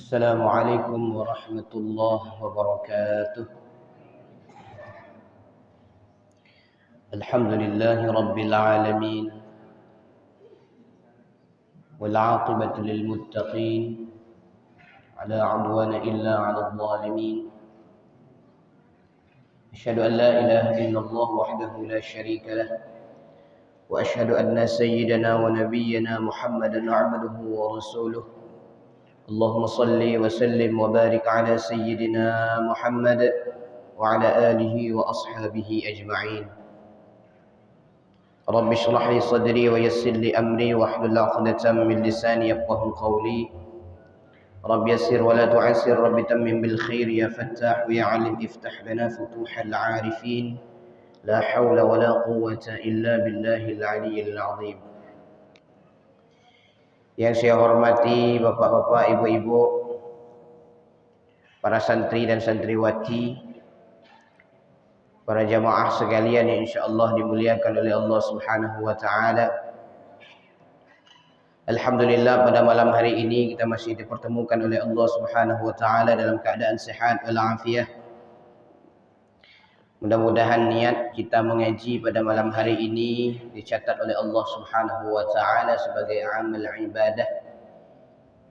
السلام عليكم ورحمة الله وبركاته. الحمد لله رب العالمين، والعاقبة للمتقين، ولا عدوان إلا على الظالمين. أشهد أن لا إله إلا الله وحده لا شريك له، وأشهد أن سيدنا ونبينا محمدا عبده ورسوله. اللهم صل وسلم وبارك على سيدنا محمد وعلى آله وأصحابه أجمعين. رب اشرح لي صدري ويسر لي أمري واحلل عقدة من لساني يفقهوا قولي. رب يسر ولا تعسر، رب تمم بالخير يا فتاح يا علم افتح لنا فتوح العارفين. لا حول ولا قوة إلا بالله العلي العظيم. Yang saya hormati bapak-bapak, ibu-ibu, para santri dan santriwati, para jamaah sekalian yang insyaallah dimuliakan oleh Allah Subhanahu wa taala. Alhamdulillah, pada malam hari ini kita masih dipertemukan oleh Allah Subhanahu wa taala dalam keadaan sehat walafiat. Mudah-mudahan niat kita mengaji pada malam hari ini dicatat oleh Allah Subhanahu wa taala sebagai amal ibadah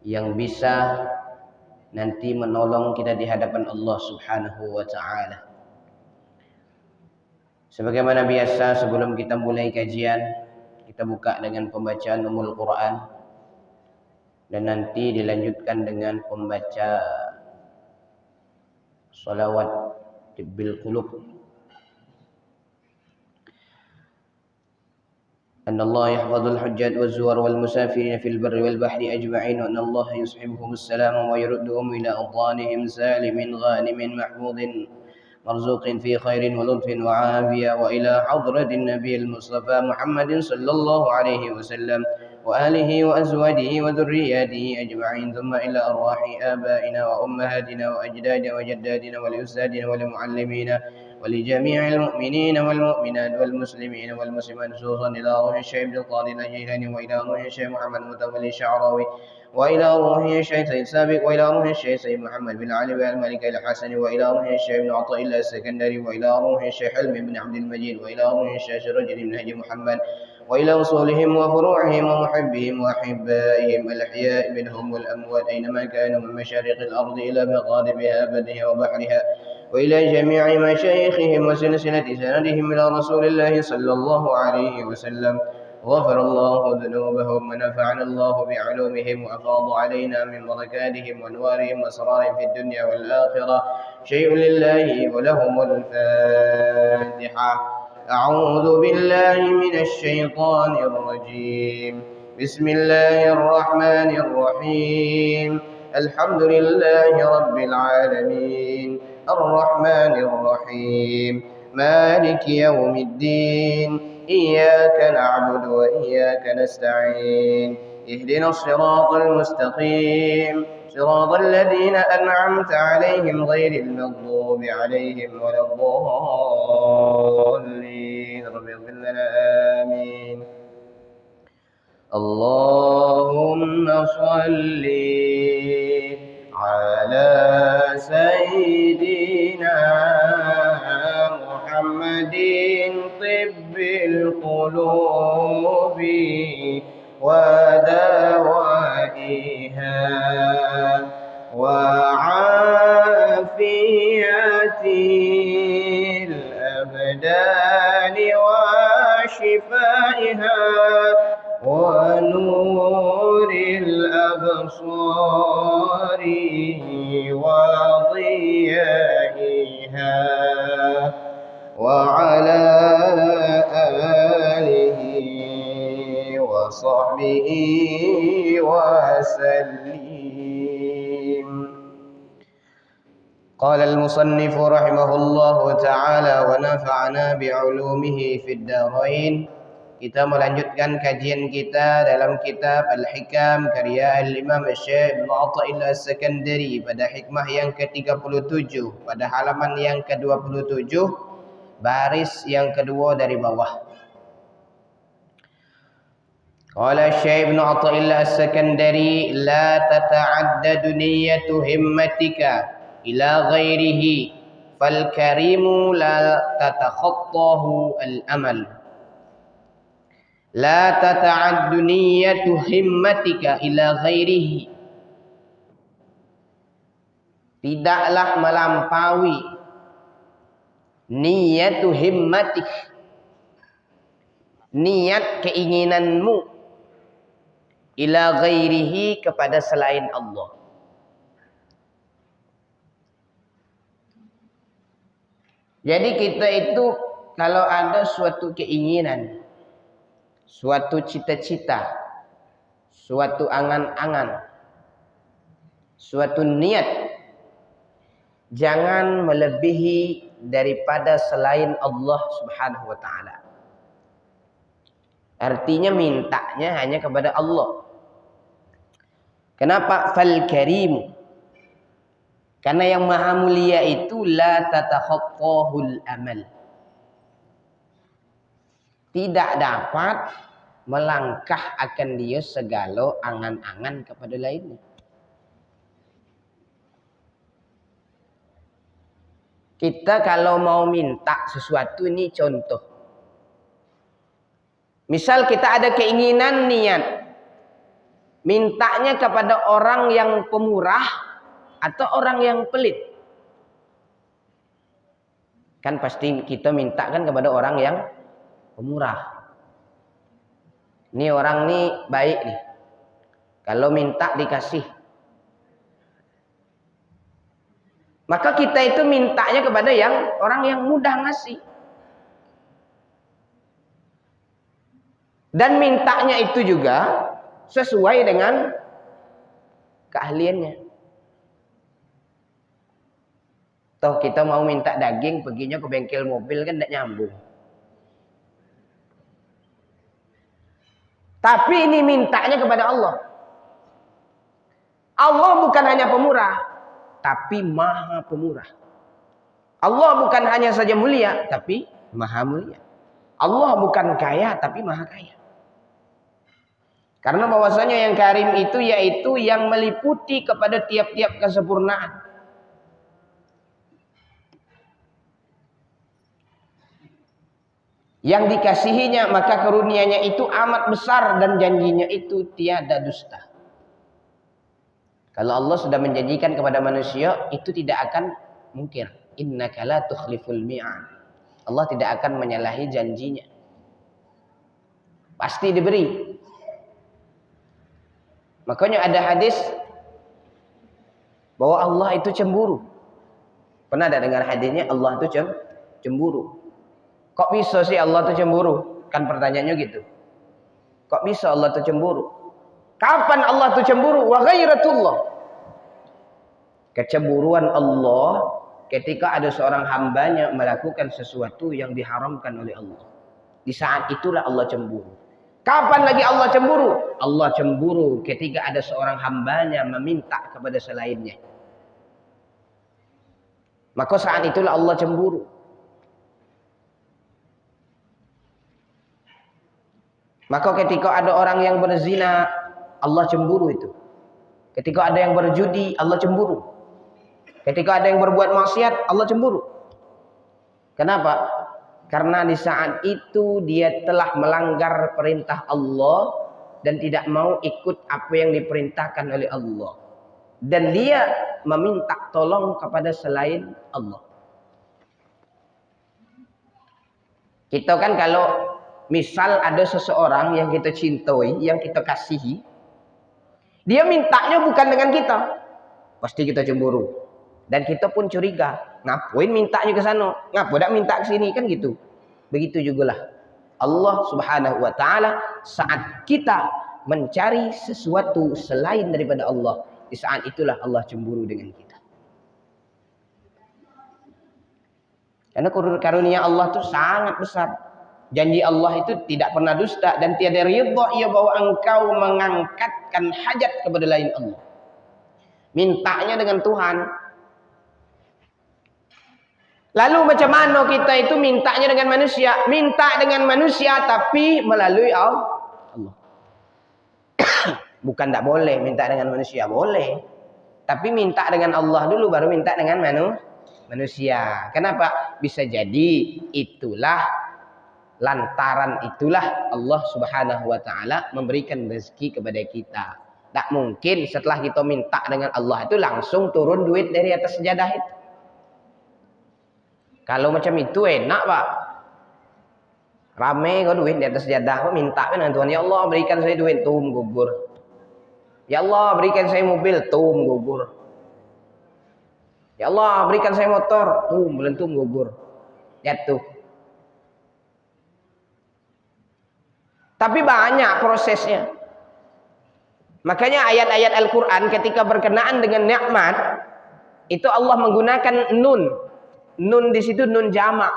yang bisa nanti menolong kita di hadapan Allah Subhanahu wa taala. Sebagaimana biasa, sebelum kita mulai kajian, kita buka dengan pembacaan Ummul Quran dan nanti dilanjutkan dengan pembaca salawat bil qulub. أن الله يحفظ الحجاج والزوار والمسافرين في البر والبحر أجمعين، وأن الله يصحبهم السلام ويردهم إلى أوطانهم سالم غانم محفوظ مرزوق في خير ولطف وعافية، وإلى حضرة النبي المصطفى محمد صلى الله عليه وسلم وآله وأزواجه وذرياته أجمعين، ثم إلى أرواح آبائنا وأمهاتنا وأجدادنا وجداتنا ولأستاذنا ولمعلمينا ولجميع المؤمنين والمؤمنات والمسلمين والمسلمات، خصوصا إلى روح الشيخ عبد القادر الجيلاني، وإلى روح الشيخ محمد متولي الشعراوي، وإلى روح الشيخ سيد سابق، وإلى روح الشيخ سيد محمد بن علي الملك الحسن، وإلى روح الشيخ ابن عطاء الله السكندري، وإلى روح الشيخ حلمي بن عبد المجيد، وإلى روح الشيخ رجل بن هدي محمد، وإلى أصولهم وفروعهم ومحبهم وأحبائهم الأحياء منهم والأموات أينما كانوا من مشارق الأرض إلى مغاربها بدها وبحرها، وإلى جميع مشايخهم وسلسلة سندهم إلى رسول الله صلى الله عليه وسلم. غفر الله ذنوبهم ونفعنا الله بعلومهم وأفاض علينا من بركاتهم وأنوارهم وأسرارهم في الدنيا والآخرة. شيء لله ولهم الفاتحة. أعوذ بالله من الشيطان الرجيم. بسم الله الرحمن الرحيم. الحمد لله رب العالمين الرحمن الرحيم مالك يوم الدين. إياك نعبد وإياك نستعين. اهدنا الصراط المستقيم صراط الذين أنعمت عليهم غير المغضوب عليهم ولا الضالين. رب اغفر لنا آمين. اللهم صل على سيدنا محمد طب القلوب ودوائها وعافية الأبدان وشفائها ونور الأبصار وضيائها، وعلى آله وصحبه وسلم. قال المصنف رحمه الله تعالى ونفعنا بعلومه في الدارين. Kita melanjutkan kajian kita dalam kitab Al-Hikam karya Al-Imam Syekh Ibn Athaillah As-Sakandari pada hikmah yang ke-37 pada halaman yang ke-27 baris yang kedua dari bawah. Qala Syekh Ibn Athaillah As-Sakandari, la tata'addadu niyyatu himmatika ila ghairihi fal karimu la tatakhattahu al-amal. La tata'addu niyyatu himmatika ila ghairihi. Tidaklah melampaui niyyatu himmatik, niat keinginanmu, ila ghairihi, kepada selain Allah. Jadi kita itu kalau ada suatu keinginan, suatu cita-cita, suatu angan-angan, suatu niat, jangan melebihi daripada selain Allah Subhanahu wa taala. Artinya mintanya hanya kepada Allah. Kenapa? Fal karimu. Karena yang maha mulia itu la tatakhattahul amal. Tidak dapat melangkah akan dia segala angan-angan kepada lainnya. Kita kalau mau minta sesuatu, ini contoh. Misal kita ada keinginan niat mintanya kepada orang yang pemurah atau orang yang pelit. Kan pasti kita minta kan kepada orang yang pemurah. Ini orang nih baik nih. Kalau minta dikasih. Maka kita itu mintanya kepada orang yang mudah ngasih. Dan mintanya itu juga sesuai dengan keahliannya. Toh kita mau minta daging, perginya ke bengkel mobil kan tidak nyambung. Tapi ini mintanya kepada Allah. Allah bukan hanya pemurah, tapi maha pemurah. Allah bukan hanya saja mulia, tapi maha mulia. Allah bukan kaya, tapi maha kaya. Karena bahwasanya yang karim itu yaitu yang meliputi kepada tiap-tiap kesempurnaan. Yang dikasihinya maka karunia-Nya itu amat besar dan janjinya itu tiada dusta. Kalau Allah sudah menjanjikan kepada manusia, itu tidak akan mungkir. Innaka la tukhliful mi'ad. Allah tidak akan menyalahi janjinya. Pasti diberi. Makanya ada hadis bahwa Allah itu cemburu. Pernah ada dengar hadisnya Allah itu cemburu? Kok bisa sih Allah itu cemburu? Kan pertanyaannya gitu. Kok bisa Allah itu cemburu? Kapan Allah itu cemburu? Wa ghairatullah. Kecemburuan Allah ketika ada seorang hambanya melakukan sesuatu yang diharamkan oleh Allah. Di saat itulah Allah cemburu. Kapan lagi Allah cemburu? Allah cemburu ketika ada seorang hambanya meminta kepada selainnya. Maka saat itulah Allah cemburu. Maka ketika ada orang yang berzina, Allah cemburu itu. Ketika ada yang berjudi, Allah cemburu. Ketika ada yang berbuat maksiat, Allah cemburu. Kenapa? Karena di saat itu dia telah melanggar perintah Allah dan tidak mau ikut apa yang diperintahkan oleh Allah. Dan dia meminta tolong kepada selain Allah. Kita kan kalau misal ada seseorang yang kita cintai, yang kita kasihi, dia mintanya bukan dengan kita, pasti kita cemburu. Dan kita pun curiga, ngapain mintanya ke sana? Ngapa tak minta ke sini? Kan gitu. Begitu jugalah Allah Subhanahu wa taala saat kita mencari sesuatu selain daripada Allah, di saat itulah Allah cemburu dengan kita. Karena karunia Allah itu sangat besar. Janji Allah itu tidak pernah dusta dan tiada ridha ia bahwa engkau mengangkatkan hajat kepada lain Allah. Mintanya dengan Tuhan. Lalu macam mana kita itu mintanya dengan manusia? Minta dengan manusia tapi melalui Allah. Bukan tak boleh minta dengan manusia, boleh. Tapi minta dengan Allah dulu baru minta dengan manusia. Kenapa? Bisa jadi lantaran itulah Allah Subhanahu wa taala memberikan rezeki kepada kita. Tak mungkin setelah kita minta dengan Allah itu langsung turun duit dari atas sejadah itu. Kalau macam itu enak, Pak. Rame kau duit di atas sejadah, kau minta dengan Tuhan, ya Allah berikan saya duit, tum gugur. Ya Allah berikan saya mobil, tum gugur. Ya Allah berikan saya motor, melentum gugur. Jatuh. Tapi banyak prosesnya. Makanya ayat-ayat Al-Quran ketika berkenaan dengan nikmat, itu Allah menggunakan nun. Nun di situ nun jamak.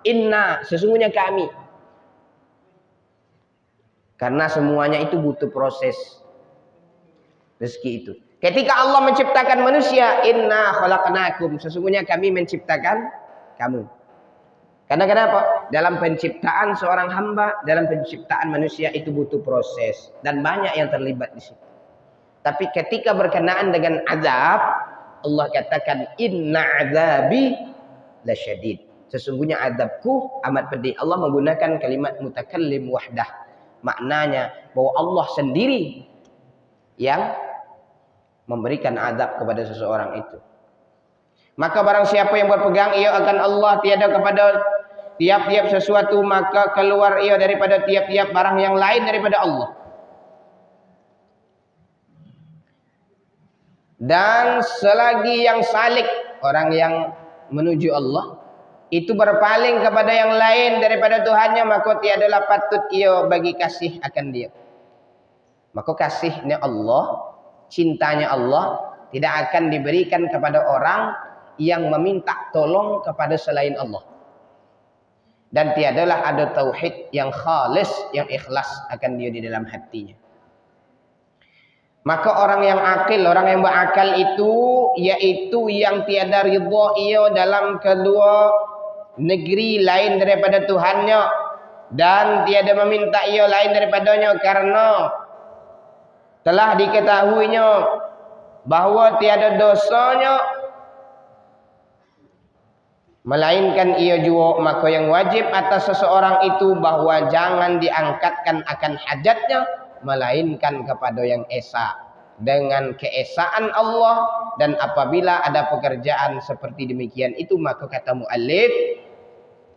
Inna, sesungguhnya kami. Karena semuanya itu butuh proses rezeki itu. Ketika Allah menciptakan manusia, inna khalaqnakum, sesungguhnya kami menciptakan kamu. Karena kenapa? Dalam penciptaan seorang hamba, dalam penciptaan manusia itu butuh proses dan banyak yang terlibat di situ. Tapi ketika berkenaan dengan azab, Allah katakan inna azabi lasyadid. Sesungguhnya azabku amat pedih. Allah menggunakan kalimat mutakallim wahdah. Maknanya bahwa Allah sendiri yang memberikan azab kepada seseorang itu. Maka barang siapa yang berpegang ia akan Allah, tiada kepada tiap-tiap sesuatu, maka keluar ia daripada tiap-tiap barang yang lain daripada Allah. Dan selagi yang salik, orang yang menuju Allah, itu berpaling kepada yang lain daripada Tuhannya, maka tiadalah patut ia bagi kasih akan dia. Maka kasihnya Allah, cintanya Allah tidak akan diberikan kepada orang yang meminta tolong kepada selain Allah. Dan tiadalah ada tauhid yang khalis, yang ikhlas akan dia di dalam hatinya. Maka orang yang akil, orang yang berakal itu, yaitu yang tiada ridha ia dalam kedua negeri lain daripada Tuhannya, dan tiada meminta ia lain daripadanya, karena telah diketahuinya bahwa tiada dosanya melainkan ia jua. Maka yang wajib atas seseorang itu bahwa jangan diangkatkan akan hajatnya, melainkan kepada yang esa dengan keesaan Allah. Dan apabila ada pekerjaan seperti demikian itu, maka kata muallif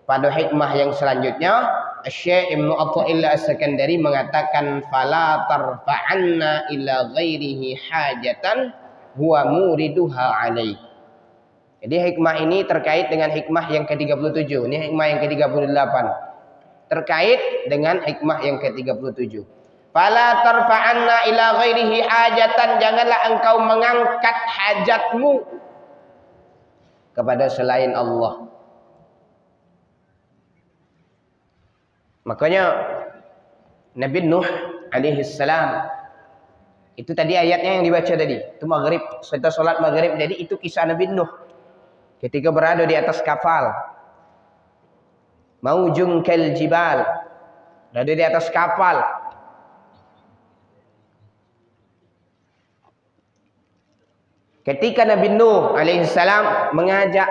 pada hikmah yang selanjutnya, Syekh Ibnu Athaillah As-Sakandari mengatakan fala tarfa'anna ila ghairihi hajatan huwa muriduha alaih. Jadi hikmah ini terkait dengan hikmah yang ke-37. Ini hikmah yang ke-38. Terkait dengan hikmah yang ke-37. Fala tarfa'anna ila ghairihi hajatan, janganlah engkau mengangkat hajatmu kepada selain Allah. Makanya Nabi Nuh alaihi salam, itu tadi ayatnya yang dibaca tadi, itu maghrib, setelah sholat maghrib. Jadi itu kisah Nabi Nuh ketika berada di atas kapal, maujun kal jibal, berada di atas kapal. Ketika Nabi Nuh alaihi salam mengajak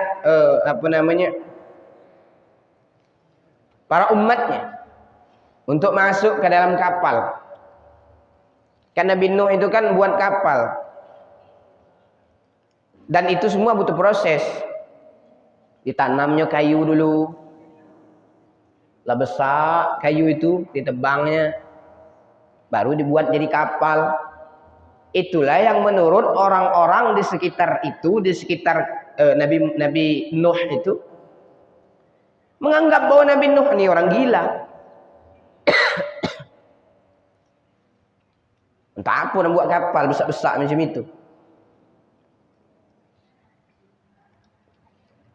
para umatnya untuk masuk ke dalam kapal. Kan Nabi Nuh itu kan buat kapal. Dan itu semua butuh proses. Ditanamnya kayu dulu. Lah besar kayu itu, ditebangnya. Baru dibuat jadi kapal. Itulah yang menurut orang-orang di sekitar itu, di sekitar Nabi Nuh itu, menganggap bahwa Nabi Nuh ini orang gila. Entah apa nak buat kapal besar-besar macam itu.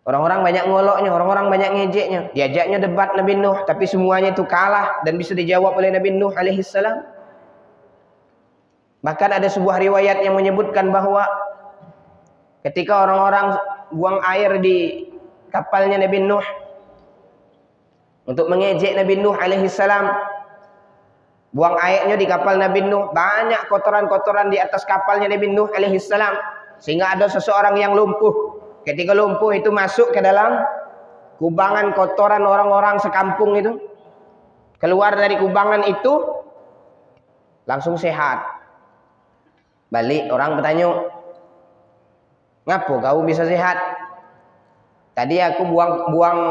Orang-orang banyak ngoloknya, orang-orang banyak ngejeknya. Diajaknya debat Nabi Nuh, tapi semuanya itu kalah dan bisa dijawab oleh Nabi Nuh alaihi salam. Bahkan ada sebuah riwayat yang menyebutkan bahwa ketika orang-orang buang air di kapalnya Nabi Nuh untuk mengejek Nabi Nuh alaihi salam, Buang airnya di kapal Nabi Nuh. Banyak kotoran-kotoran di atas kapalnya Nabi Nuh alaihissalam. Sehingga ada seseorang yang lumpuh. Ketika lumpuh itu masuk ke dalam kubangan kotoran orang-orang sekampung itu. Keluar dari kubangan itu langsung sehat. Balik orang bertanya, ngapo kau bisa sehat? Tadi aku buang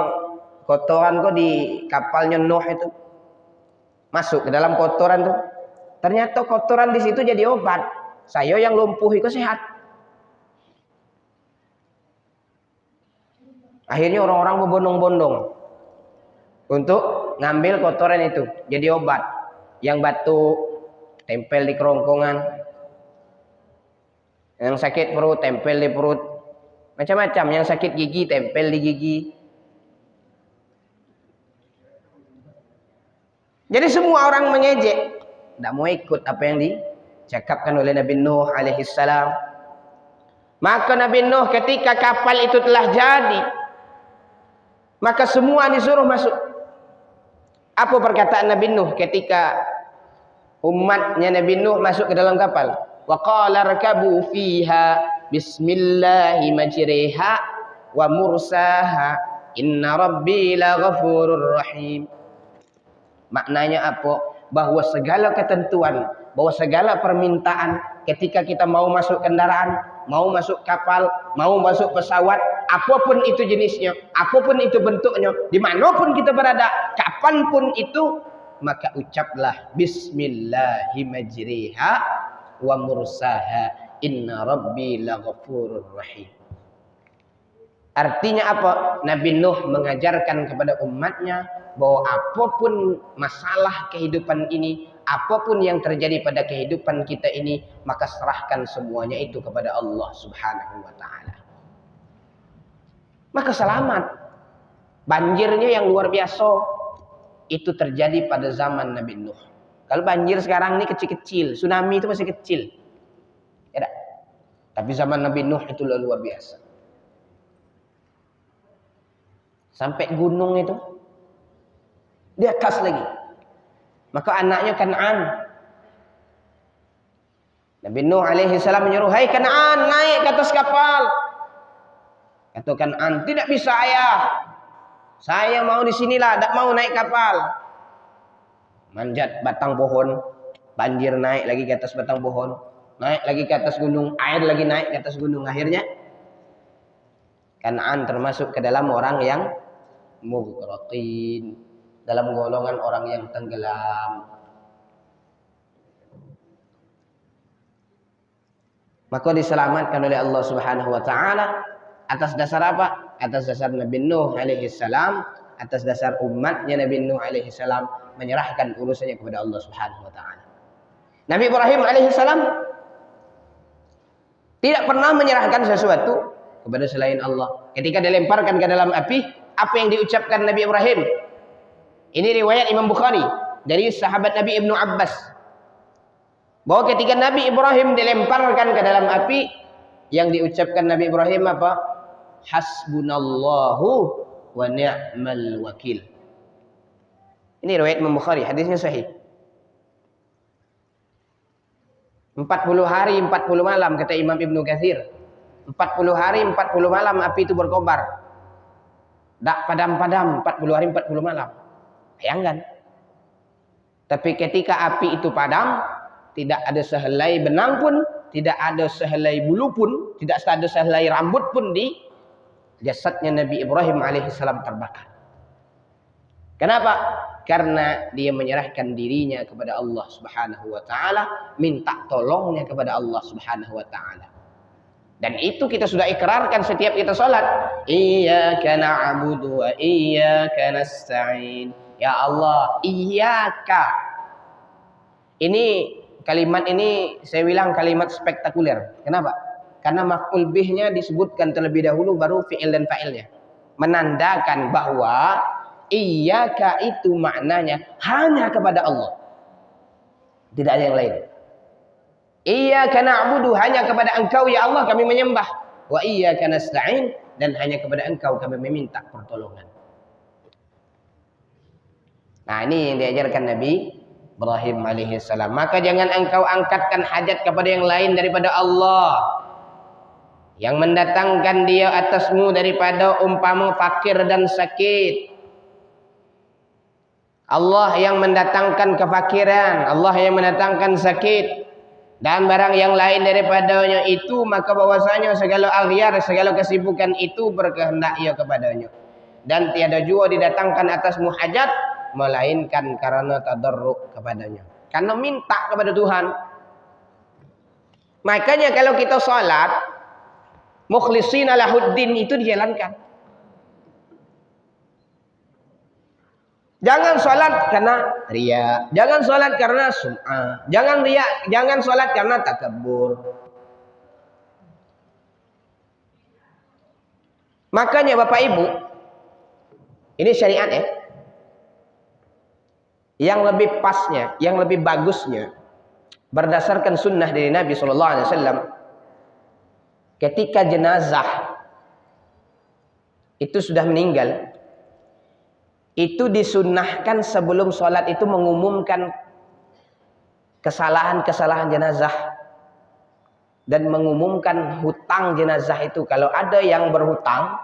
kotoran kok di kapalnya Nuh itu. Masuk ke dalam kotoran tuh. Ternyata kotoran di situ jadi obat. Saya yang lumpuh itu sehat. Akhirnya orang-orang berbondong-bondong untuk ngambil kotoran itu jadi obat. Yang batuk tempel di kerongkongan, yang sakit perut tempel di perut, macam-macam. Yang sakit gigi tempel di gigi. Jadi semua orang mengejek, tidak mau ikut apa yang dicakapkan oleh Nabi Nuh alaihissalam. Maka Nabi Nuh ketika kapal itu telah jadi, maka semua disuruh masuk. Apa perkataan Nabi Nuh ketika umatnya Nabi Nuh masuk ke dalam kapal? Wa qala rakabu fiha bismillahi majriha wa mursaha inna rabbi laghafurur rahim. Maknanya apa? Bahwa segala ketentuan, bahwa segala permintaan ketika kita mau masuk kendaraan, mau masuk kapal, mau masuk pesawat, apapun itu jenisnya, apapun itu bentuknya, dimanapun kita berada, kapanpun itu, maka ucaplah Bismillahi majriha wa mursaha inna rabbi laghafurur rahim. Artinya apa? Nabi Nuh mengajarkan kepada umatnya bahwa apapun masalah kehidupan ini, apapun yang terjadi pada kehidupan kita ini, maka serahkan semuanya itu kepada Allah Subhanahu wa taala. Maka selamat. Banjirnya yang luar biasa itu terjadi pada zaman Nabi Nuh. Kalau banjir sekarang ini kecil-kecil, tsunami itu masih kecil. Ya tak? Tapi zaman Nabi Nuh itu luar biasa. Sampai gunung itu di atas lagi. Maka anaknya Kan'an. Nabi Nuh alaihi salam menyuruh, "Hai Kan'an, naik ke atas kapal." Kata Kan'an, "Tidak bisa ayah. Saya mau di sinilah, tidak mau naik kapal." Manjat batang pohon, banjir naik lagi ke atas batang pohon, naik lagi ke atas gunung, air lagi naik ke atas gunung. Akhirnya Kan'an termasuk ke dalam orang yang mughraqin, dalam golongan orang yang tenggelam. Maka diselamatkan oleh Allah Subhanahu wa taala atas dasar apa? Atas dasar Nabi Nuh alaihi salam, atas dasar umatnya Nabi Nuh alaihi salam menyerahkan urusannya kepada Allah Subhanahu wa taala. Nabi Ibrahim alaihi salam tidak pernah menyerahkan sesuatu kepada selain Allah. Ketika dilemparkan ke dalam api, apa yang diucapkan Nabi Ibrahim? Ini riwayat Imam Bukhari dari sahabat Nabi Ibnu Abbas, bahwa ketika Nabi Ibrahim dilemparkan ke dalam api, yang diucapkan Nabi Ibrahim apa? Hasbunallahu wa ni'mal wakil. Ini riwayat Imam Bukhari, hadisnya sahih. 40 hari 40 malam kata Imam Ibnu Katsir. 40 hari 40 malam api itu berkobar. Tak padam-padam 40 hari 40 malam. Bayangkan. Tapi ketika api itu padam, tidak ada sehelai benang pun, tidak ada sehelai bulu pun, tidak ada sehelai rambut pun di jasadnya Nabi Ibrahim alaihissalam terbakar. Kenapa? Karena dia menyerahkan dirinya kepada Allah Subhanahu wa taala, minta tolongnya kepada Allah Subhanahu wa taala. Dan itu kita sudah ikrarkan setiap kita salat. Iyyaka na'budu wa iyyaka nasta'in. Ya Allah, iyyaka. Ini kalimat ini saya bilang kalimat spektakuler. Kenapa? Karena maf'ul bihnya disebutkan terlebih dahulu baru fi'il dan fa'ilnya. Menandakan bahwa iyyaka itu maknanya hanya kepada Allah. Tidak ada yang lain. Iyyaka na'budu, hanya kepada Engkau ya Allah kami menyembah. Wa iyyaka nasta'in, dan hanya kepada Engkau kami meminta pertolongan. Nah, ini yang diajarkan Nabi Ibrahim alaihissalam. Maka jangan engkau angkatkan hajat kepada yang lain daripada Allah, yang mendatangkan dia atasmu daripada umpama fakir dan sakit. Allah yang mendatangkan kefakiran, Allah yang mendatangkan sakit dan barang yang lain daripadanya itu, maka bahwasanya segala aghyar, segala kesibukan itu berkehendak ia kepadanya. Dan tiada jua didatangkan atasmu hajat melainkan karena tadarruk kepadanya, karena minta kepada Tuhan. Makanya kalau kita salat mukhlishina lahuddin itu dijalankan. Jangan salat karena riya, jangan salat karena sum'ah, jangan salat karena takabur. Makanya Bapak Ibu, ini syariat ya. Yang lebih pasnya, yang lebih bagusnya berdasarkan sunnah dari Nabi SAW, ketika jenazah itu sudah meninggal, itu disunnahkan sebelum sholat itu mengumumkan kesalahan-kesalahan jenazah dan mengumumkan hutang jenazah itu. Kalau ada yang berhutang,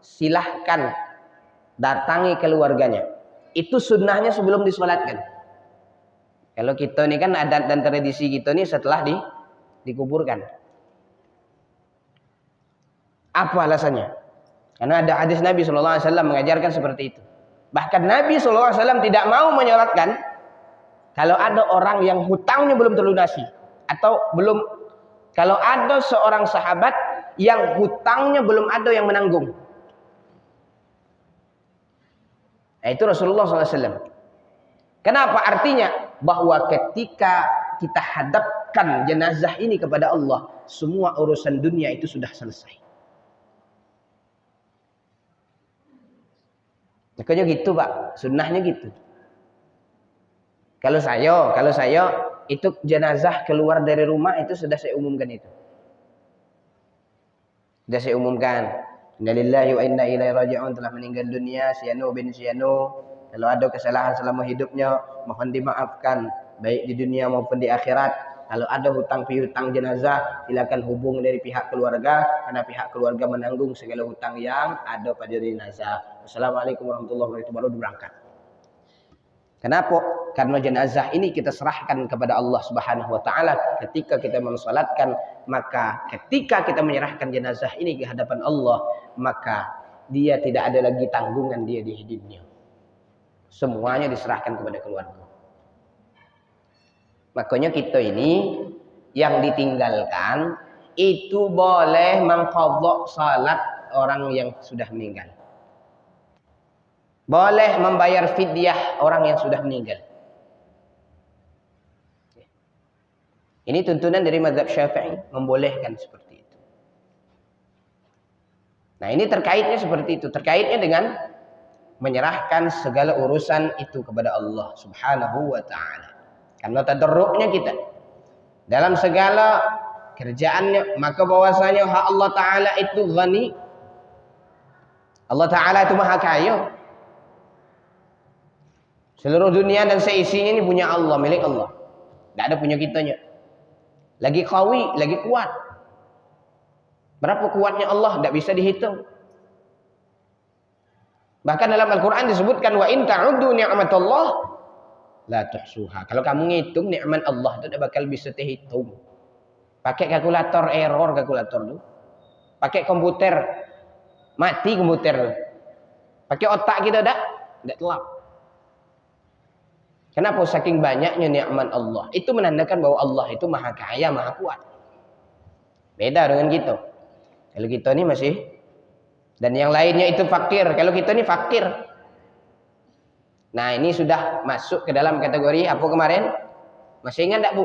silahkan datangi keluarganya. Itu sunnahnya sebelum disolatkan. Kalau kita ini kan adat dan tradisi kita ini setelah dikuburkan. Apa alasannya? Karena ada hadis Nabi SAW mengajarkan seperti itu. Bahkan Nabi SAW tidak mau menyolatkan kalau ada orang yang hutangnya belum terlunasi, atau belum, kalau ada seorang sahabat yang hutangnya belum ada yang menanggung. Nah, itu Rasulullah SAW. Kenapa? Artinya bahwa ketika kita hadapkan jenazah ini kepada Allah, semua urusan dunia itu sudah selesai. Makanya gitu Pak, sunnahnya gitu. Kalau saya itu jenazah keluar dari rumah itu sudah saya umumkan itu. Sudah saya umumkan. Innalillahi wa inna ilaihi raji'un, telah meninggal dunia Siano bin Siano. Kalau ada kesalahan selama hidupnya mohon dimaafkan, baik di dunia maupun di akhirat. Kalau ada hutang piutang jenazah, silakan hubung dari pihak keluarga, karena pihak keluarga menanggung segala hutang yang ada pada jenazah. Wassalamualaikum warahmatullahi wabarakatuh. Baru berangkat. Kenapa? Karena jenazah ini kita serahkan kepada Allah Subhanahu wa taala ketika kita mensalatkan, maka ketika kita menyerahkan jenazah ini ke hadapan Allah, maka dia tidak ada lagi tanggungan dia di hidupnya. Semuanya diserahkan kepada keluarga. Makanya kita ini yang ditinggalkan itu boleh mengqadha salat orang yang sudah meninggal. Boleh membayar fidyah orang yang sudah meninggal. Ini tuntunan dari mazhab Syafi'i membolehkan seperti itu. Nah, ini terkaitnya seperti itu. Terkaitnya dengan menyerahkan segala urusan itu kepada Allah Subhanahu wa taala. Karena tadarruknya kita dalam segala kerjaannya, maka bahwasanya hak Allah taala itu ghani. Allah taala itu maha kaya. Seluruh dunia dan seisinya ini punya Allah, milik Allah. Tidak ada punya kitanya. Lagi qawi, lagi kuat. Berapa kuatnya Allah tidak bisa dihitung. Bahkan dalam Al-Quran disebutkan wa in ta'uddu ni'matallah la tuhsuha. Kalau kamu ngitung nikmat Allah itu tidak bakal bisa dihitung. Pakai kalkulator error kalkulator itu. Pakai komputer mati komputer. Pakai otak kita tidak telap. Kenapa? Saking banyaknya nikmat Allah. Itu menandakan bahwa Allah itu maha kaya, maha kuat. Beda dengan kita. Kalau kita ini masih, dan yang lainnya itu fakir. Kalau kita ini fakir. Nah, ini sudah masuk ke dalam kategori apa kemarin? Masih ingat tak Bu?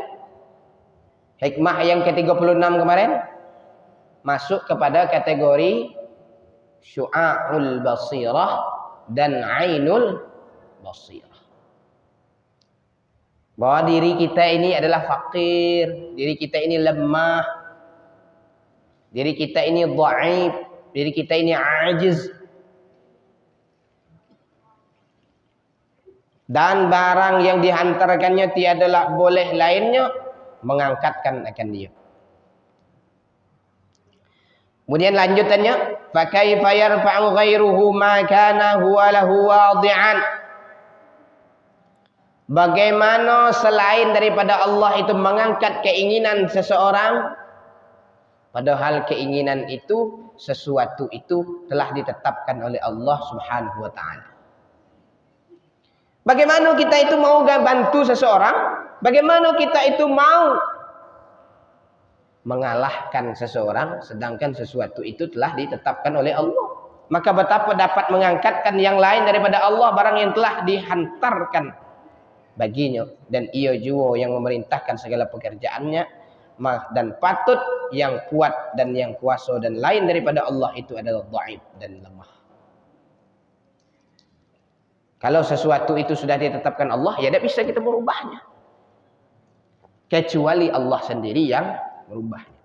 Hikmah yang ke-36 kemarin masuk kepada kategori syu'a'ul basirah dan ainul basirah. Bahwa diri kita ini adalah fakir, diri kita ini lemah, diri kita ini dhaif, diri kita ini ajiz. Dan barang yang dihantarkannya tiadalah boleh lainnya mengangkatkan akan dia. Kemudian lanjutannya, fa kaifa yarfa'u ghairuhu ma kana huwa lahu wadi'an. Bagaimana selain daripada Allah itu mengangkat keinginan seseorang, padahal keinginan itu, sesuatu itu telah ditetapkan oleh Allah Subhanahu wa taala. Bagaimana kita itu mau bantu seseorang? Bagaimana kita itu mau mengalahkan seseorang sedangkan sesuatu itu telah ditetapkan oleh Allah? Maka betapa dapat mengangkatkan yang lain daripada Allah barang yang telah dihantarkan baginya, dan ia juga yang memerintahkan segala pekerjaannya, dan patut yang kuat dan yang kuasa dan lain daripada Allah itu adalah dhaif dan lemah. Kalau sesuatu itu sudah ditetapkan Allah, ya tidak bisa kita merubahnya. Kecuali Allah sendiri yang merubahnya.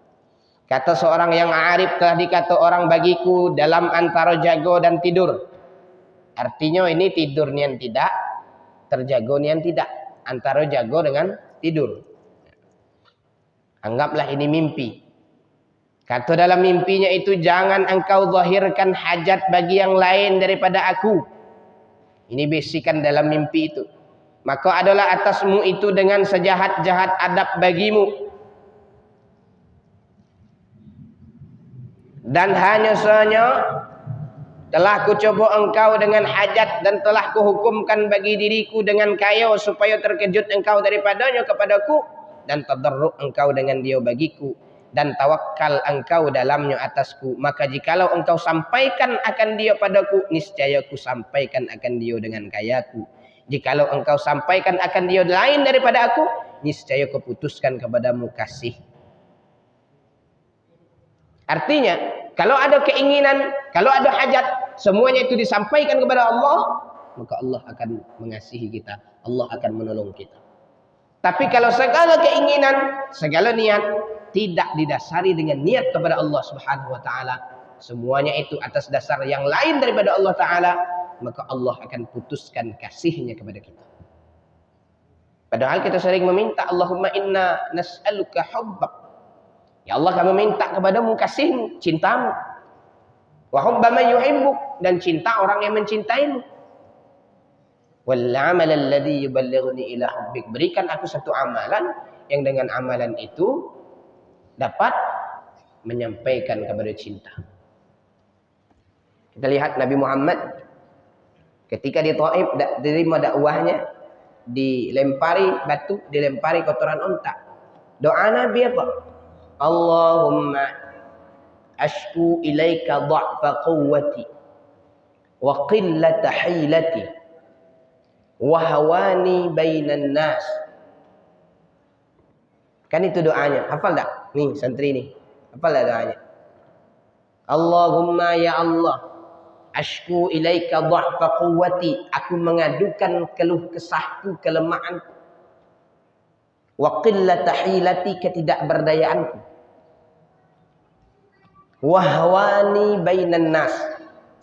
Kata seorang yang arif, telah dikata orang bagiku dalam antara jago dan tidur. Artinya ini tidur nian tidak, terjago nian tidak. Antara jago dengan tidur. Anggaplah ini mimpi. Kata dalam mimpinya itu, jangan engkau zahirkan hajat bagi yang lain daripada aku. Ini bisikan dalam mimpi itu. Maka adalah atasmu itu dengan sejahat-jahat adab bagimu. Dan hanya saja telah kucoba engkau dengan hajat, dan telah kuhukumkan bagi diriku dengan kaya supaya terkejut engkau daripadanya kepadaku, dan tadarruk engkau dengan dia bagiku, dan tawakal engkau dalamnya atasku. Maka jikalau engkau sampaikan akan dia padaku, niscaya ku sampaikan akan dia dengan kayaku. Jikalau engkau sampaikan akan dia lain daripada aku, niscaya kuputuskan kepadamu kasih. Artinya, kalau ada keinginan, kalau ada hajat, semuanya itu disampaikan kepada Allah, maka Allah akan mengasihi kita, Allah akan menolong kita. Tapi kalau segala keinginan, segala niat tidak didasari dengan niat kepada Allah Subhanahu wa taala, semuanya itu atas dasar yang lain daripada Allah taala, maka Allah akan putuskan kasihnya kepada kita. Padahal kita sering meminta, Allahumma inna nas'aluka hubbak. Ya Allah, kami minta kepadamu kasihmu, cintamu. Wa hubba man yuhibbuk, dan cinta orang yang mencintaimu. Wal amal alladhi yuballighni ila hubbik. Berikan aku satu amalan yang dengan amalan itu dapat menyampaikan kepada cinta. Kita lihat Nabi Muhammad ketika di Taif diterima dakwahnya, dilempari batu, dilempari kotoran unta. Doa Nabi apa? Allahumma ashku ilaika dha'fa quwwati wa qillata hilati wa hawani bainan nas. Kan itu doanya. Hafal tak? Nih santri nih. Hafal tak doanya? Allahumma ya Allah, ashku ilaika dha'fa quwwati, aku mengadukan keluh kesahku, kelemahanku. Wa qillata hilati, ketidakberdayaanku. Wahwani bainan nas,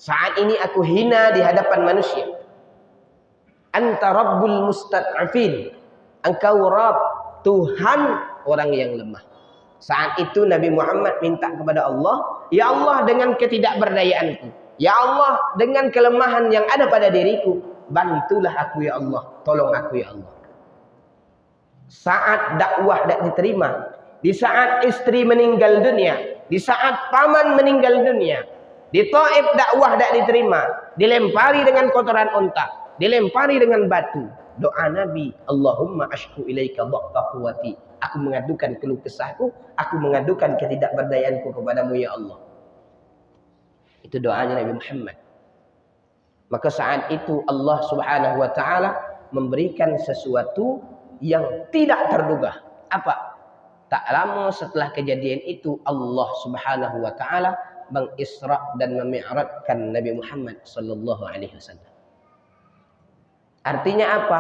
saat ini aku hina di hadapan manusia. Anta rabbul mustad'afin, engkau Rabb, Tuhan orang yang lemah. Saat itu Nabi Muhammad minta kepada Allah, ya Allah, dengan ketidakberdayaanku, ya Allah, dengan kelemahan yang ada pada diriku, bantulah aku ya Allah, tolong aku ya Allah. Saat dakwah tidak diterima, di saat istri meninggal dunia, di saat paman meninggal dunia, di Taif dakwah tidak diterima, dilempari dengan kotoran unta, dilempari dengan batu. Doa Nabi, Allahumma ashku ilaika dha'fa quwwati, aku mengadukan keluh kesahku, aku mengadukan ketidakberdayaanku kepadamu ya Allah. Itu doanya Nabi Muhammad. Maka saat itu Allah Subhanahu wa taala memberikan sesuatu yang tidak terduga. Apa? Tak lama setelah kejadian itu, Allah Subhanahu wa taala mengisra dan memi'rajkan Nabi Muhammad sallallahu alaihi wasallam. Artinya apa?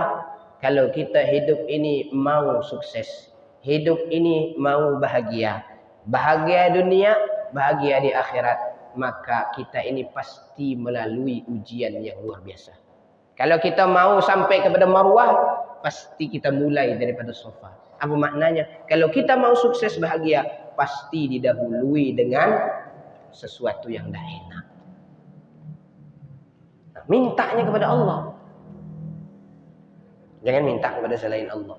Kalau kita hidup ini mau sukses, hidup ini mau bahagia, bahagia dunia, bahagia di akhirat, maka kita ini pasti melalui ujian yang luar biasa. Kalau kita mau sampai kepada marwah, pasti kita mulai daripada sofa. Apa maknanya? Kalau kita mau sukses bahagia, pasti didahului dengan sesuatu yang dah enak. Nah, mintanya kepada Allah. Jangan minta kepada selain Allah.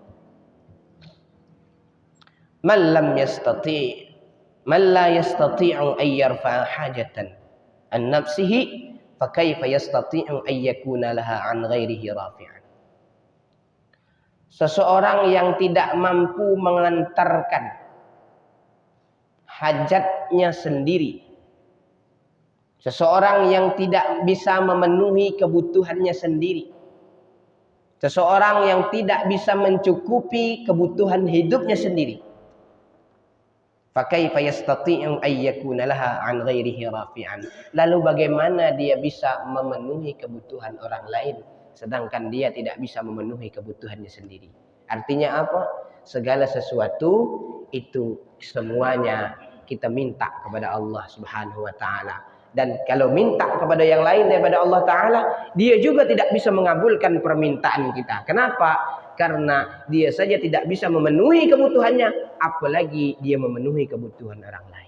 Man lam yastati' man la yastati'u an yarfa'a hajatan an nafsihi fakaifa yastati'u an yakuna laha an ghairihi rafi'an. Seseorang yang tidak mampu mengantarkan hajatnya sendiri, seseorang yang tidak bisa memenuhi kebutuhannya sendiri, seseorang yang tidak bisa mencukupi kebutuhan hidupnya sendiri, fakaifa yastati'u an yakuna laha an ghairihi rafi'an. Lalu bagaimana dia bisa memenuhi kebutuhan orang lain sedangkan dia tidak bisa memenuhi kebutuhannya sendiri? Artinya apa? Segala sesuatu itu semuanya kita minta kepada Allah Subhanahu wa taala. Dan kalau minta kepada yang lain daripada Allah taala, dia juga tidak bisa mengabulkan permintaan kita. Kenapa? Karena dia saja tidak bisa memenuhi kebutuhannya, apalagi dia memenuhi kebutuhan orang lain.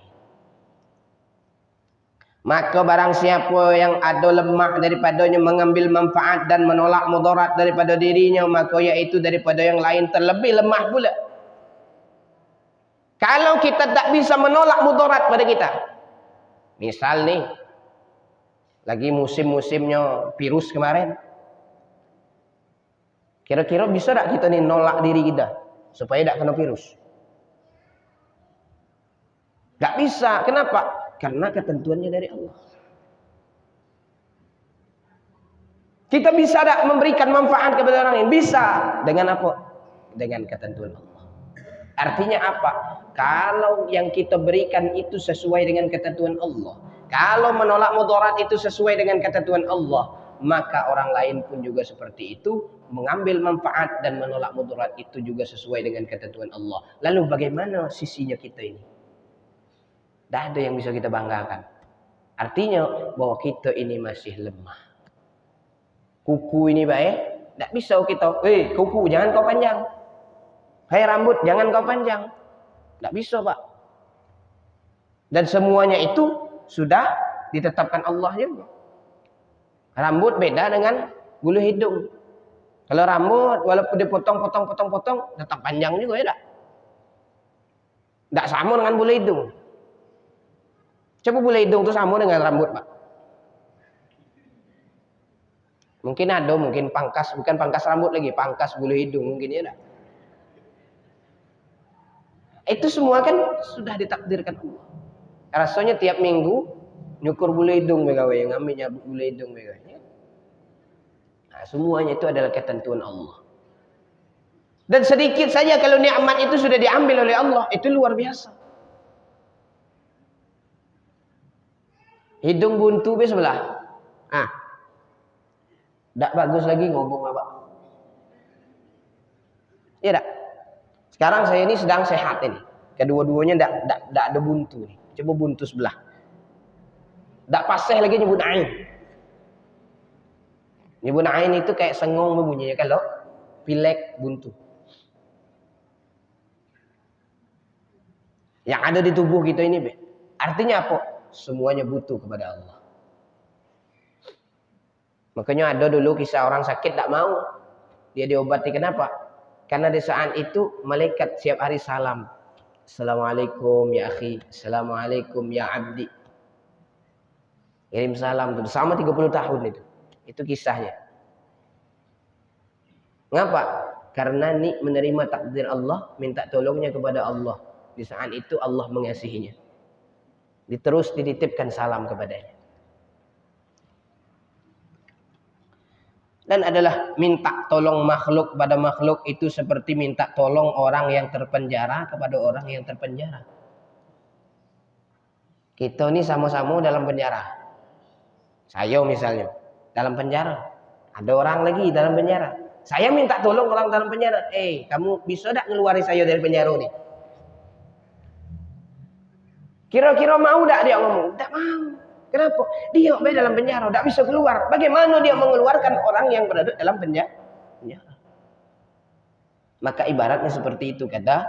Maka barang siapa yang ada lemah daripadanya mengambil manfaat dan menolak mudarat daripada dirinya, maka iaitu daripada yang lain terlebih lemah pula. Kalau kita tak bisa menolak mudarat pada kita, misal nih, lagi musim-musimnya virus kemarin, kira-kira bisa tak kita nih nolak diri kita supaya tak kena virus? Tak bisa. Kenapa? Karena ketentuannya dari Allah. Kita bisa tak memberikan manfaat kepada orang lain? Bisa. Dengan apa? Dengan ketentuan Allah. Artinya apa? Kalau yang kita berikan itu sesuai dengan ketentuan Allah, kalau menolak mudarat itu sesuai dengan ketentuan Allah, maka orang lain pun juga seperti itu, mengambil manfaat dan menolak mudarat itu juga sesuai dengan ketentuan Allah. Lalu bagaimana sisinya kita ini? Tidak ada yang bisa kita banggakan. Artinya bahwa kita ini masih lemah. Kuku ini baik, tidak bisa kita, kuku jangan kau panjang. Hai rambut jangan kau panjang. Tidak bisa Pak. Dan semuanya itu sudah ditetapkan Allah juga. Rambut beda dengan bulu hidung. Kalau rambut walaupun dipotong, tetap panjang juga ya tak? Tidak sama dengan bulu hidung. Coba bulu hidung itu sama dengan rambut Pak. Mungkin ada, mungkin pangkas, bukan pangkas rambut lagi, pangkas bulu hidung mungkin ya tak? Itu semua kan sudah ditakdirkan Allah. Rasanya tiap minggu nyukur bulu hidung begawe, ngambilnya bulu hidung begawe. Nah, semuanya itu adalah ketentuan Allah. Dan sedikit saja kalau nikmat itu sudah diambil oleh Allah, itu luar biasa. Hidung buntu sebelah. Tak bagus lagi ngomong Pak. Iya tak? Sekarang saya ini sedang sehat ini. Kedua-duanya tak ada buntu nih. Coba buntu sebelah. Tak paseh lagi nyebut ain. Nyebut ain itu kayak sengong bunyinya kalau pilek buntu. Yang ada di tubuh kita ini, artinya apa? Semuanya butuh kepada Allah. Makanya ada dulu kisah orang sakit tak mau dia diobati. Kenapa? Karena di saat itu malaikat setiap hari salam. Assalamualaikum ya akhi, assalamualaikum ya abdi. Kirim salam itu sama 30 tahun itu. Itu kisahnya. Ngapa? Karena ini menerima takdir Allah, minta tolongnya kepada Allah. Di saat itu Allah mengasihinya. Diterus dititipkan salam kepadanya. Dan adalah minta tolong makhluk pada makhluk itu seperti minta tolong orang yang terpenjara kepada orang yang terpenjara. Kita ini sama-sama dalam penjara. Saya misalnya dalam penjara. Ada orang lagi dalam penjara. Saya minta tolong orang dalam penjara. Kamu bisa tak ngeluarin saya dari penjara nih? Kira-kira mau tak dia ngomong? Tak mau. Kenapa? Dia dalam penjara, tidak bisa keluar. Bagaimana dia mengeluarkan orang yang berada dalam penjara? Maka ibaratnya seperti itu kata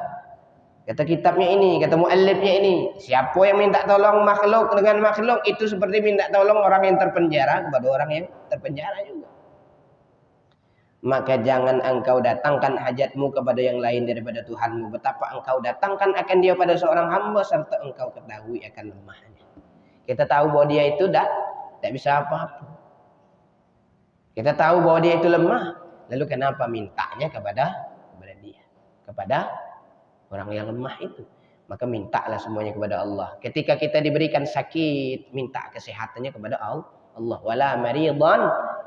kitabnya ini, kata muallifnya ini. Siapa yang minta tolong makhluk dengan makhluk itu seperti minta tolong orang yang terpenjara kepada orang yang terpenjara juga. Maka jangan engkau datangkan hajatmu kepada yang lain daripada Tuhanmu. Betapa engkau datangkan akan dia pada seorang hamba serta engkau ketahui akan lemahnya. Kita tahu bahwa dia itu tidak bisa apa-apa. Kita tahu bahwa dia itu lemah. Lalu kenapa mintanya kepada dia? Kepada orang yang lemah itu. Maka mintalah semuanya kepada Allah. Ketika kita diberikan sakit, minta kesehatannya kepada Allah. Wala maridan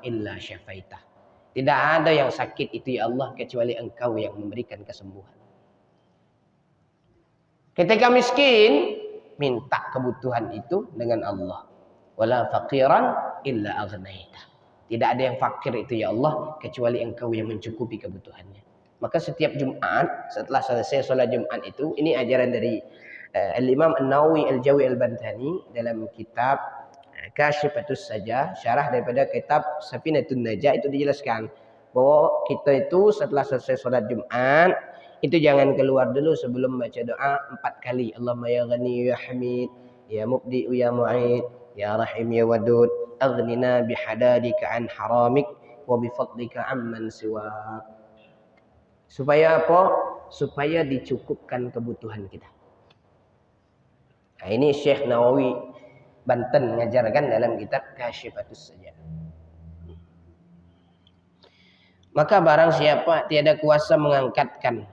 illa syafaitah. Tidak ada yang sakit itu ya Allah kecuali engkau yang memberikan kesembuhan. Ketika miskin, minta kebutuhan itu dengan Allah. Wala faqiran illa aghnaita. Tidak ada yang fakir itu ya Allah kecuali engkau yang mencukupi kebutuhannya. Maka setiap Jumat setelah selesai sholat Jumat itu, ini ajaran dari Al-Imam An-Nawawi Al-Jawi Al-Bantani dalam kitab Kashifatus Sajah, syarah daripada kitab Safinatun Najah, itu dijelaskan bahwa kita itu setelah selesai sholat Jumat itu jangan keluar dulu sebelum baca doa 4 kali. Allahumma ya ghani ya hamid, ya mubdi ya mu'id, ya rahim ya wadud, aghnina bihadadika an haramik wa bifadlika amman siwak. Supaya apa? Supaya dicukupkan kebutuhan kita. Nah, ini Syekh Nawawi Banten mengajarkan dalam kitab Kashifatus Sajah. Maka barang siapa tiada kuasa mengangkatkan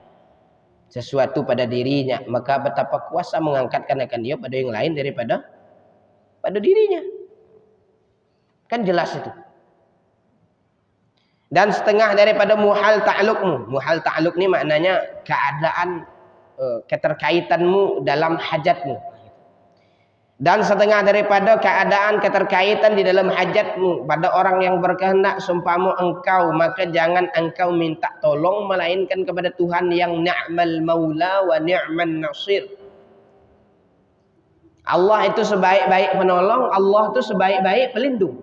sesuatu pada dirinya, maka betapa kuasa mengangkatkan akan dia pada yang lain daripada pada dirinya. Kan jelas itu. Dan setengah daripada muhal ta'alluqmu. Muhal ta'alluq ini maknanya keadaan keterkaitanmu dalam hajatmu. Dan setengah daripada keadaan keterkaitan di dalam hajatmu pada orang yang berkehendak seumpama engkau, maka jangan engkau minta tolong melainkan kepada Tuhan yang ni'mal maula wa ni'man nasir. Allah itu sebaik-baik penolong, Allah itu sebaik-baik pelindung.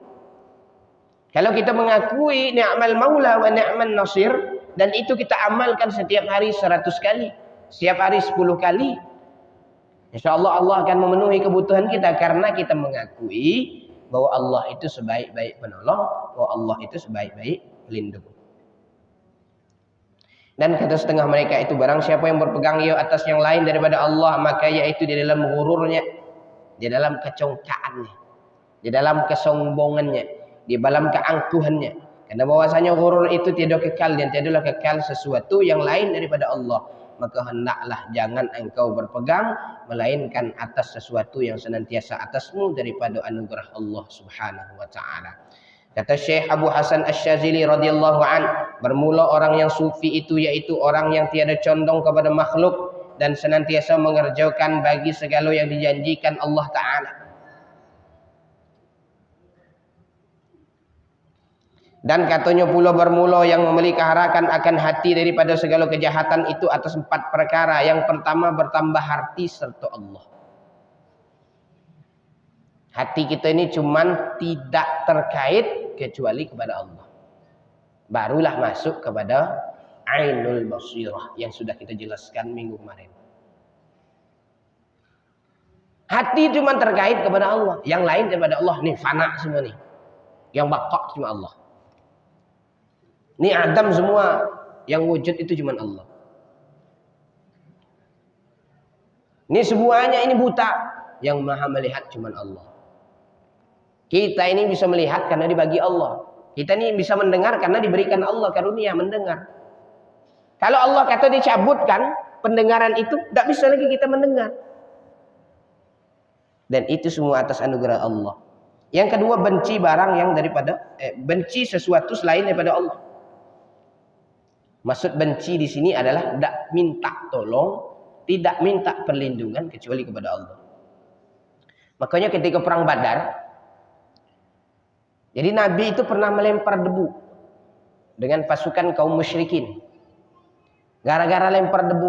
Kalau kita mengakui ni'mal maula wa ni'man nasir dan itu kita amalkan setiap hari 100 kali, setiap hari 10 kali, InsyaAllah Allah akan memenuhi kebutuhan kita karena kita mengakui bahwa Allah itu sebaik-baik penolong, bahwa Allah itu sebaik-baik pelindung. Dan kata setengah mereka itu, barang siapa yang berpegang ia atas yang lain daripada Allah, maka yaitu di dalam ghururnya, di dalam kecongkaannya, di dalam kesombongannya, di dalam keangkuhannya. Karena bahwasanya ghurur itu tidak kekal dan tidaklah kekal sesuatu yang lain daripada Allah. Maka hendaklah jangan engkau berpegang melainkan atas sesuatu yang senantiasa atasmu daripada anugerah Allah Subhanahu wa taala. Kata Syekh Abu Hasan Asy-Syadzili radhiyallahu an, bermula orang yang sufi itu yaitu orang yang tiada condong kepada makhluk dan senantiasa mengerjakan bagi segala yang dijanjikan Allah taala. Dan katanya pula bermula yang memeliharakan akan hati daripada segala kejahatan itu atas 4 perkara. Yang pertama, bertambah hati serta Allah. Hati kita ini cuman tidak terkait kecuali kepada Allah. Barulah masuk kepada Ainul Basirah yang sudah kita jelaskan minggu kemarin. Hati cuma terkait kepada Allah. Yang lain daripada Allah. Nih fana semua nih. Yang baqa cuma Allah. Ini Adam semua, yang wujud itu cuma Allah. Ini semuanya ini buta, yang maha melihat cuma Allah. Kita ini bisa melihat karena dibagi Allah. Kita ini bisa mendengar karena diberikan Allah karunia mendengar. Kalau Allah kata dicabutkan pendengaran itu, tidak bisa lagi kita mendengar. Dan itu semua atas anugerah Allah. Yang kedua, benci barang yang benci sesuatu selain daripada Allah. Maksud benci di sini adalah tidak minta tolong, tidak minta perlindungan kecuali kepada Allah. Makanya ketika perang Badar, jadi Nabi itu pernah melempar debu dengan pasukan kaum musyrikin. Gara-gara lempar debu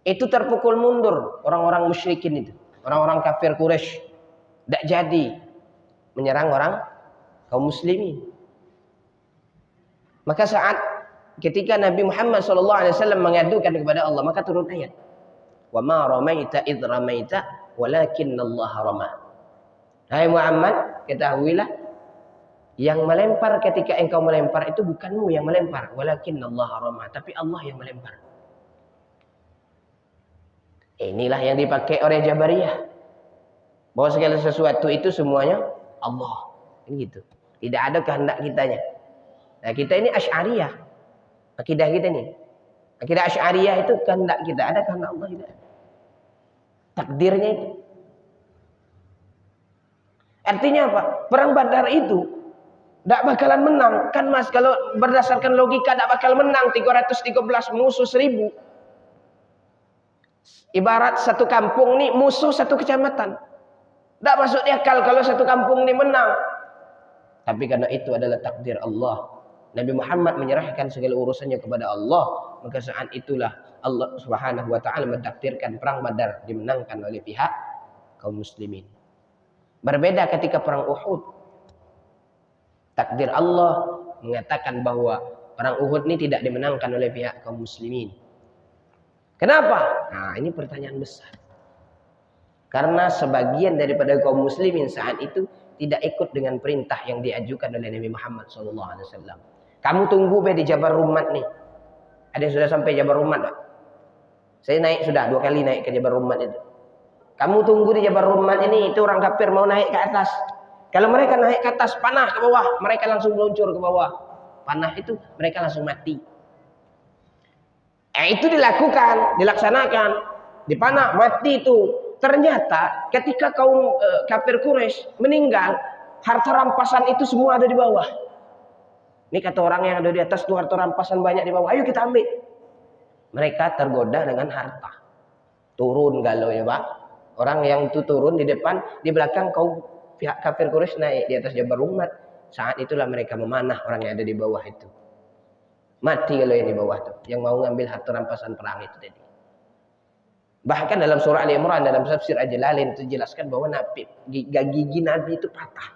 itu terpukul mundur orang-orang musyrikin itu, orang-orang kafir Quraisy. Tidak jadi menyerang orang kaum muslimin. Maka saat ketika Nabi Muhammad SAW mengadukan kepada Allah, maka turun ayat. Wa ma ramaita id ramaita walakinallaha rama. Hai Muhammad, ketahuilah yang melempar ketika engkau melempar itu bukanmu yang melempar, walakinallaha rama, tapi Allah yang melempar. Inilah yang dipakai oleh Jabariyah. Bahwa segala sesuatu itu semuanya Allah. Ini gitu. Tidak ada kehendak kitanya. Nah, kita ini Asy'ariyah. Akidah kita ini. Akidah Asy'ariyah itu kehendak kita. Ada kehendak Allah tidak? Takdirnya itu. Artinya apa? Perang Badar itu tidak bakalan menang. Kan Mas, kalau berdasarkan logika tidak bakal menang. 313 musuh 1000. Ibarat satu kampung nih musuh satu kecamatan. Tidak masuk di akal kalau satu kampung ini menang. Tapi karena itu adalah takdir Allah. Nabi Muhammad menyerahkan segala urusannya kepada Allah. Maka saat itulah Allah Subhanahu wa ta'ala mentakdirkan perang Badar dimenangkan oleh pihak kaum muslimin. Berbeda ketika perang Uhud. Takdir Allah mengatakan bahwa perang Uhud ini tidak dimenangkan oleh pihak kaum muslimin. Kenapa? Nah, ini pertanyaan besar. Karena sebagian daripada kaum muslimin saat itu tidak ikut dengan perintah yang diajukan oleh Nabi Muhammad SAW. Kamu tunggu di Jabal Rummat nih. Ada yang sudah sampai Jabal Rummat, Pak? Saya naik sudah 2 kali naik ke Jabal Rummat itu. Kamu tunggu di Jabal Rummat ini, itu orang kafir mau naik ke atas. Kalau mereka naik ke atas, panah ke bawah, mereka langsung meluncur ke bawah. Panah itu mereka langsung mati. Itu dilakukan, dilaksanakan. Dipanah, mati itu. Ternyata ketika kaum kafir Quraisy meninggal, harta rampasan itu semua ada di bawah. Ini kata orang yang ada di atas tuh, harta rampasan banyak di bawah. Ayo kita ambil. Mereka tergoda dengan harta. Turun galau ya Pak. Orang yang itu turun di depan, di belakang kaum pihak kafir Quraisy naik di atas Jabal Rummat. Saat itulah mereka memanah orang yang ada di bawah itu. Mati kalau yang di bawah tuh, yang mau ngambil harta rampasan perang itu tadi. Bahkan dalam surah Ali Imran, dalam tafsir Al-Jalalain itu jelaskan bahwa gigi Nabi itu patah.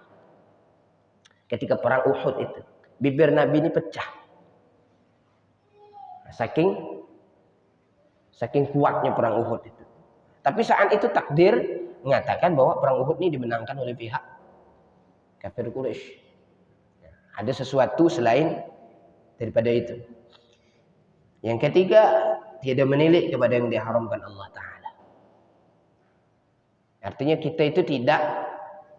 Ketika perang Uhud itu, bibir Nabi ini pecah. Saking kuatnya perang Uhud itu. Tapi saat itu takdir mengatakan bahwa perang Uhud ini dimenangkan oleh pihak kafir Quraisy. Ada sesuatu selain daripada itu. Yang ketiga, tiada menilik kepada yang diharamkan Allah Ta'ala. Artinya kita itu tidak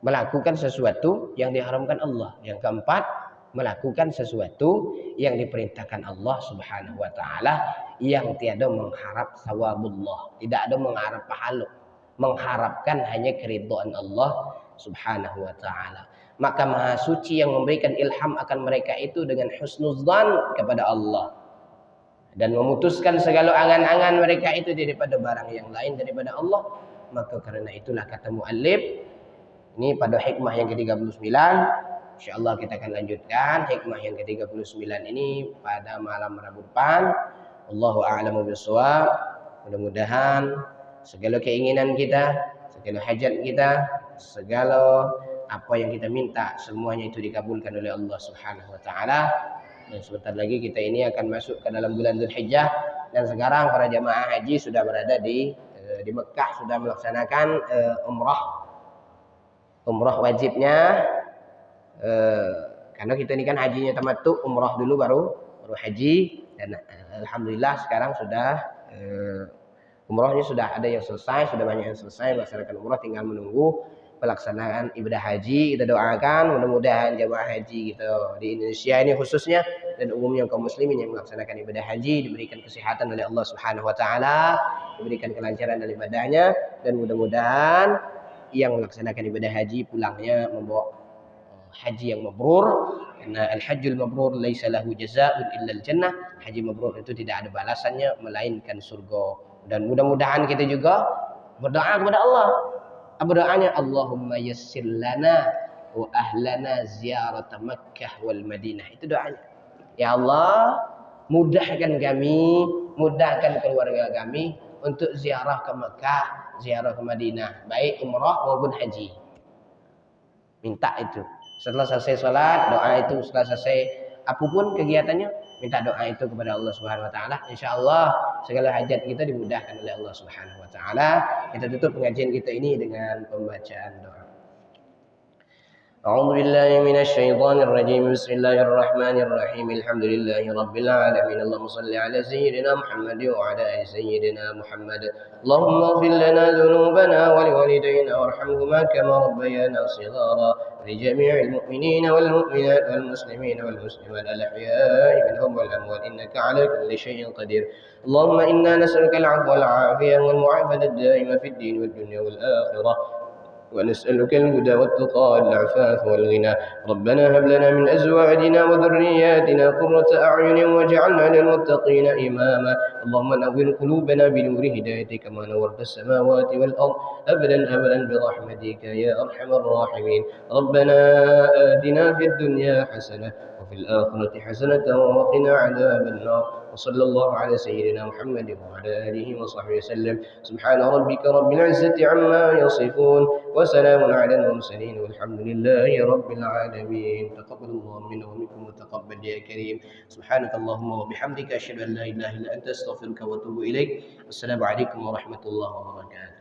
melakukan sesuatu yang diharamkan Allah. Yang keempat, melakukan sesuatu yang diperintahkan Allah Subhanahu wa Ta'ala, yang tiada mengharap sawabullah, tidak ada mengharap pahala, mengharapkan hanya keridhaan Allah Subhanahu wa Ta'ala. Maka Maha Suci yang memberikan ilham akan mereka itu dengan husnudzan kepada Allah, dan memutuskan segala angan-angan mereka itu daripada barang yang lain daripada Allah. Maka karena itulah kata muallif ini pada hikmah yang ke-39, insyaallah kita akan lanjutkan hikmah yang ke-39 ini pada malam Rabu depan. Allahu a'lamu bishawab. Mudah-mudahan segala keinginan kita, segala hajat kita, segala apa yang kita minta semuanya itu dikabulkan oleh Allah Subhanahu wa Ta'ala. Dan sebentar lagi kita ini akan masuk ke dalam bulan Dzulhijjah, dan sekarang para jamaah haji sudah berada di Mekah, sudah melaksanakan umrah wajibnya, karena kita ini kan hajinya tamattu, umrah dulu baru haji. Dan alhamdulillah sekarang sudah umrahnya sudah ada yang selesai, sudah banyak yang selesai melaksanakan umrah, tinggal menunggu pelaksanaan ibadah haji. Kita doakan mudah-mudahan jemaah haji gitu di Indonesia ini khususnya dan umumnya kaum muslimin yang melaksanakan ibadah haji diberikan kesehatan oleh Allah Subhanahu wa Ta'ala, diberikan kelancaran dalam ibadahnya, dan mudah-mudahan yang melaksanakan ibadah haji pulangnya membawa haji yang mabrur. Karena al-hajjul mabrur laisa lahu jazaa'un illa al-jannah. Haji mabrur itu tidak ada balasannya melainkan surga. Dan mudah-mudahan kita juga berdoa kepada Allah. Doanya Allahumma yassir lana wa ahlana ziyarat Makkah wal Madinah. Itu doanya. Ya Allah, mudahkan kami, mudahkan keluarga kami untuk ziarah ke Makkah, ziarah ke Madinah, baik umrah maupun haji. minta itu. Setelah selesai sholat, doa itu. Setelah selesai apapun kegiatannya, minta doa itu kepada Allah Subhanahu wa taala. Insyaallah segala hajat kita dimudahkan oleh Allah Subhanahu wa taala. Kita tutup pengajian kita ini dengan pembacaan doa. أعوذ بالله من الشيطان الرجيم بسم الله الرحمن الرحيم الحمد لله رب العالمين اللهم صل على سيدنا محمد وعلى آل سيدنا محمد اللهم اغفر لنا ذنوبنا ولوالدينا وارحمهما كما ربيانا صغارا ولجميع المؤمنين والمؤمنات والمسلمين والمسلمات الأحياء منهم والأموات إنك على كل شيء قدير اللهم إنا نسألك العفو والعافية والمعافاة الدائمة في الدين والدنيا والآخرة ونسألك الهدى والتقى والعفاف والغنى ربنا هب لنا من أزواجنا وذرياتنا قرة أعين واجعلنا للمتقين إماما اللهم نور قلوبنا بنور هدايتك كما نورت السماوات والأرض أبدا أبدا برحمتك يا أرحم الراحمين ربنا آتنا في الدنيا حسنة وفي الآخرة حسنة وقنا عذاب النار وصلى الله على سيدنا محمد وعلى آله وصحبه وسلم سبحان ربك رب العزة عما يصفون وسلام على المرسلين والحمد لله رب العالمين تقبل الله منا ومنكم وتقبل يا كريم سبحانك اللهم وبحمدك أشهد أن لا إله إلا أنت أستغفرك وأتوب إليك السلام عليكم ورحمة الله وبركاته.